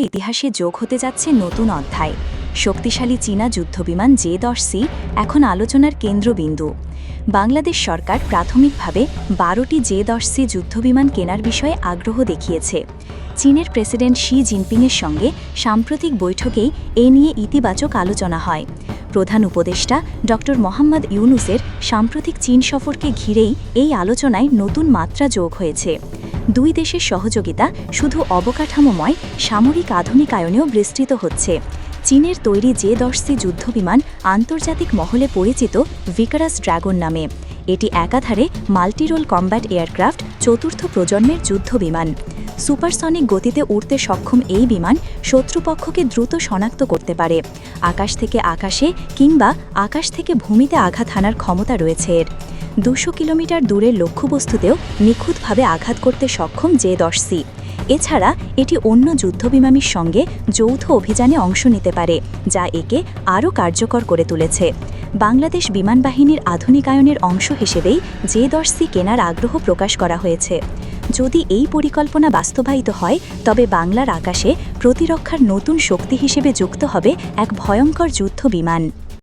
ইতিহাসে যোগ হতে যাচ্ছে নতুন অধ্যায়। শক্তিশালী চীনা যুদ্ধবিমান J-10C এখন আলোচনার কেন্দ্রবিন্দু। বাংলাদেশ সরকার প্রাথমিকভাবে 12টি J-10C যুদ্ধবিমান কেনার বিষয়ে আগ্রহ দেখিয়েছে। চীনের প্রেসিডেন্ট শি জিনপিংয়ের সঙ্গে সাম্প্রতিক বৈঠকেই এ নিয়ে ইতিবাচক আলোচনা হয়। প্রধান উপদেষ্টা ড. মোহাম্মদ ইউনূসের সাম্প্রতিক চীন সফরকে ঘিরেই এই আলোচনায় নতুন মাত্রা যোগ হয়েছে। দুই দেশের সহযোগিতা শুধু অবকাঠামোময়, সামরিক আধুনিকায়নেও বিস্তৃত হচ্ছে। চীনের তৈরি J-10C যুদ্ধবিমান আন্তর্জাতিক মহলে পরিচিত ভিকারাস ড্রাগন নামে। এটি একাধারে মাল্টিরোল কম্ব্যাট এয়ারক্রাফট, চতুর্থ প্রজন্মের যুদ্ধবিমান। সুপারসনিক গতিতে উড়তে সক্ষম এই বিমান শত্রুপক্ষকে দ্রুত শনাক্ত করতে পারে। আকাশ থেকে আকাশে কিংবা আকাশ থেকে ভূমিতে আঘাত হানার ক্ষমতা রয়েছে এর। 200 কিলোমিটার দূরের লক্ষ্যবস্তুতেও নিখুঁতভাবে আঘাত করতে সক্ষম J-10C। এছাড়া এটি অন্য যুদ্ধবিমানের সঙ্গে যৌথ অভিযানে অংশ নিতে পারে, যা একে আরও কার্যকর করে তুলেছে। বাংলাদেশ বিমান বাহিনীর আধুনিকায়নের অংশ হিসেবেই J-10C কেনার আগ্রহ প্রকাশ করা হয়েছে। যদি এই পরিকল্পনা বাস্তবায়িত হয়, তবে বাংলার আকাশে প্রতিরক্ষার নতুন শক্তি হিসেবে যুক্ত হবে এক ভয়ঙ্কর যুদ্ধ বিমান।